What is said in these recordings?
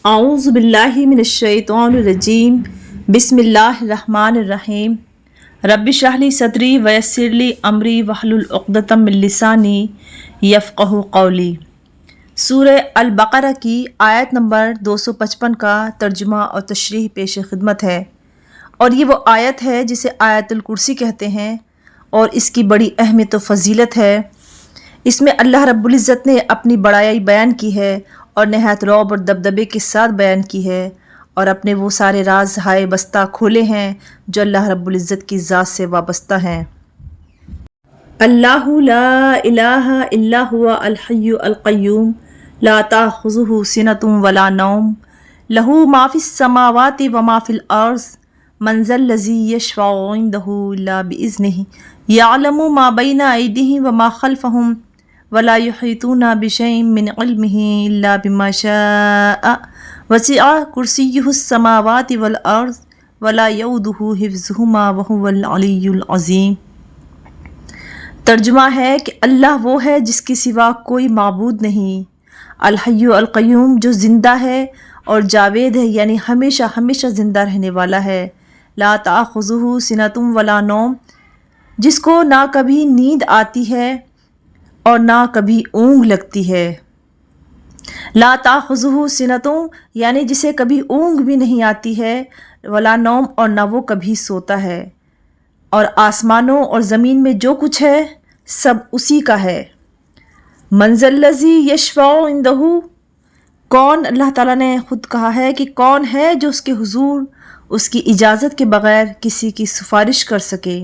اعوذ باللہ من الشیطان الرجیم بسم اللہ الرحمن الرحیم رب اشرح لی صدری ویسر لی امری واحلل عقدۃ من لسانی یفقہوا قولی۔ سورہ البقرہ کی آیت نمبر 255 کا ترجمہ اور تشریح پیش خدمت ہے، اور یہ وہ آیت ہے جسے آیت الکرسی کہتے ہیں، اور اس کی بڑی اہمیت و فضیلت ہے۔ اس میں اللہ رب العزت نے اپنی بڑائی بیان کی ہے اور نہایت رعب اور دبدبے کے ساتھ بیان کی ہے، اور اپنے وہ سارے راز ہائے بستہ کھولے ہیں جو اللہ رب العزت کی ذات سے وابستہ ہیں۔ اللہ لا الہ الا هو الحی القیوم لا تأخذہ سنۃ ولا نوم لہ ما فی السماوات وما فی الارض من ذا الذی یشفع عندہ الا بإذنہ یعلم ما بین ایدیہم وما خلفہم ولا یحیطون بشیء من علمہ الا بما شاء وسع کرسیہ السماوات والارض ولا یؤودہ حفظہما وہو العلی العظیم۔ ترجمہ ہے کہ اللہ وہ ہے جس کے سوا کوئی معبود نہیں، الحی القیوم جو زندہ ہے اور جاوید ہے، یعنی ہمیشہ ہمیشہ زندہ رہنے والا ہے، لا تأخذہ سنۃ ولا نوم جس کو نہ کبھی نیند آتی ہے اور نہ کبھی اونگ لگتی ہے، لا تأخذہ سنۃ یعنی جسے کبھی اونگ بھی نہیں آتی ہے، ولا نوم اور نہ وہ کبھی سوتا ہے، اور آسمانوں اور زمین میں جو کچھ ہے سب اسی کا ہے۔ من ذا الذی یشفع عندہ، کون، اللہ تعالیٰ نے خود کہا ہے کہ کون ہے جو اس کے حضور اس کی اجازت کے بغیر کسی کی سفارش کر سکے۔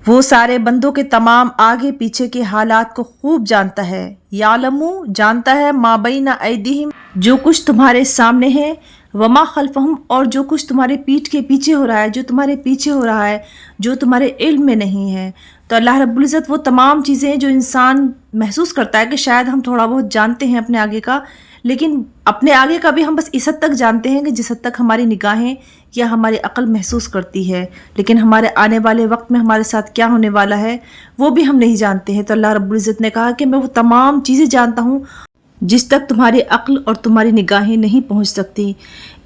وہ سارے بندوں کے تمام آگے پیچھے کے حالات کو خوب جانتا ہے، یعلم جانتا ہے، ما بین ایدیہم جو کچھ تمہارے سامنے ہے، وما خلفہم اور جو کچھ تمہارے پیٹھ کے پیچھے ہو رہا ہے، جو تمہارے پیچھے ہو رہا ہے، جو تمہارے علم میں نہیں ہے۔ تو اللہ رب العزت وہ تمام چیزیں جو انسان محسوس کرتا ہے کہ شاید ہم تھوڑا بہت جانتے ہیں اپنے آگے کا، لیکن اپنے آگے کا بھی ہم بس اس حد تک جانتے ہیں کہ جس حد تک ہماری نگاہیں یا ہماری عقل محسوس کرتی ہے، لیکن ہمارے آنے والے وقت میں ہمارے ساتھ کیا ہونے والا ہے وہ بھی ہم نہیں جانتے ہیں۔ تو اللہ رب العزت نے کہا کہ میں وہ تمام چیزیں جانتا ہوں جس تک تمہاری عقل اور تمہاری نگاہیں نہیں پہنچ سکتی۔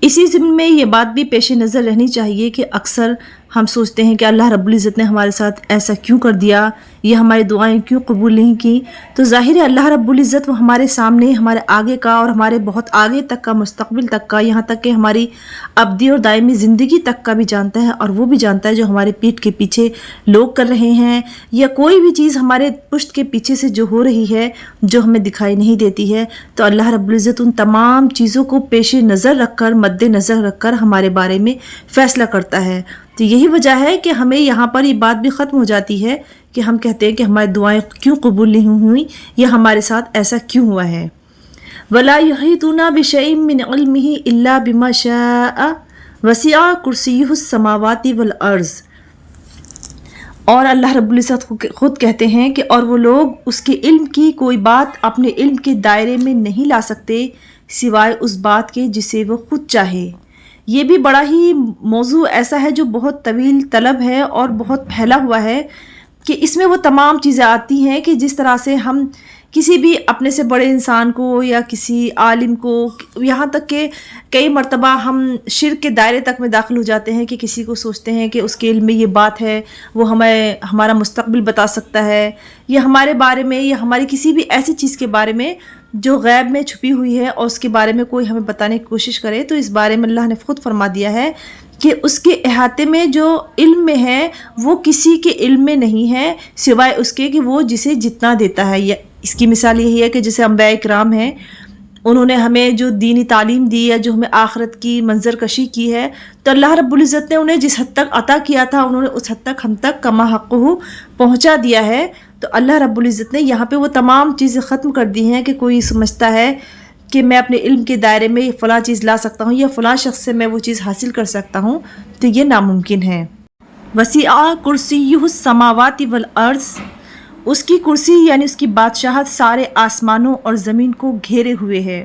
اسی ضمن میں یہ بات بھی پیش نظر رہنی چاہیے کہ اکثر ہم سوچتے ہیں کہ اللہ رب العزت نے ہمارے ساتھ ایسا کیوں کر دیا، یہ ہماری دعائیں کیوں قبول نہیں کی۔ تو ظاہر ہے اللہ رب العزت وہ ہمارے سامنے، ہمارے آگے کا اور ہمارے بہت آگے تک کا، مستقبل تک کا، یہاں تک کہ ہماری ابدی اور دائمی زندگی تک کا بھی جانتا ہے، اور وہ بھی جانتا ہے جو ہمارے پیٹھ کے پیچھے لوگ کر رہے ہیں، یا کوئی بھی چیز ہمارے پشت کے پیچھے سے جو ہو رہی ہے جو ہمیں دکھائی نہیں دیتی ہے۔ تو اللہ رب العزت ان تمام چیزوں کو پیش نظر رکھ کر، مد نظر رکھ کر ہمارے بارے میں فیصلہ کرتا ہے۔ تو یہی وجہ ہے کہ ہمیں یہاں پر یہ بات بھی ختم ہو جاتی ہے کہ ہم کہتے ہیں کہ ہماری دعائیں کیوں قبول نہیں ہوئیں، یا ہمارے ساتھ ایسا کیوں ہوا ہے۔ وَلَا يُحِيطُونَ بِشَيْءٍ مِّنْ عِلْمِهِ إِلَّا بِمَا شَاءَ وَسِعَ كُرْسِيُّهُ السَّمَاوَاتِ وَالْأَرْضِ، اور اللہ رب العزت خود کہتے ہیں کہ اور وہ لوگ اس کے علم کی کوئی بات اپنے علم کے دائرے میں نہیں لا سکتے سوائے اس بات کے جسے وہ خود چاہے۔ یہ بھی بڑا ہی موضوع ایسا ہے جو بہت طویل طلب ہے اور بہت پھیلا ہوا ہے، کہ اس میں وہ تمام چیزیں آتی ہیں کہ جس طرح سے ہم کسی بھی اپنے سے بڑے انسان کو یا کسی عالم کو، یہاں تک کہ کئی مرتبہ ہم شرک کے دائرے تک میں داخل ہو جاتے ہیں کہ کسی کو سوچتے ہیں کہ اس کے علم میں یہ بات ہے، وہ ہمیں ہمارا مستقبل بتا سکتا ہے، یا ہمارے بارے میں یا ہماری کسی بھی ایسی چیز کے بارے میں جو غیب میں چھپی ہوئی ہے اور اس کے بارے میں کوئی ہمیں بتانے کی کوشش کرے۔ تو اس بارے میں اللہ نے خود فرما دیا ہے کہ اس کے احاطے میں جو علم میں ہے وہ کسی کے علم میں نہیں ہے سوائے اس کے کہ وہ جسے جتنا دیتا ہے۔ اس کی مثال یہی ہے کہ جیسے انبیاء کرام ہیں، انہوں نے ہمیں جو دینی تعلیم دی ہے، جو ہمیں آخرت کی منظر کشی کی ہے، تو اللہ رب العزت نے انہیں جس حد تک عطا کیا تھا انہوں نے اس حد تک ہم تک کما حقہ پہنچا دیا ہے۔ تو اللہ رب العزت نے یہاں پہ وہ تمام چیزیں ختم کر دی ہیں کہ کوئی سمجھتا ہے کہ میں اپنے علم کے دائرے میں فلاں چیز لا سکتا ہوں یا فلاں شخص سے میں وہ چیز حاصل کر سکتا ہوں، تو یہ ناممکن ہے۔ وسیع کرسیہ السماوات والارض، اس کی کرسی یعنی اس کی بادشاہت سارے آسمانوں اور زمین کو گھیرے ہوئے ہے۔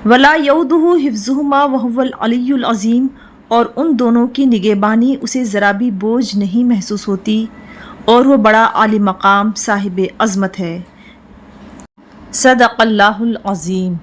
ولا یؤودہ حفظہما وہو العلی العظیم، اور ان دونوں کی نگہبانی اسے ذرا بھی بوجھ نہیں محسوس ہوتی، اور وہ بڑا عالی مقام صاحب عظمت ہے۔ صدق اللہ العظیم۔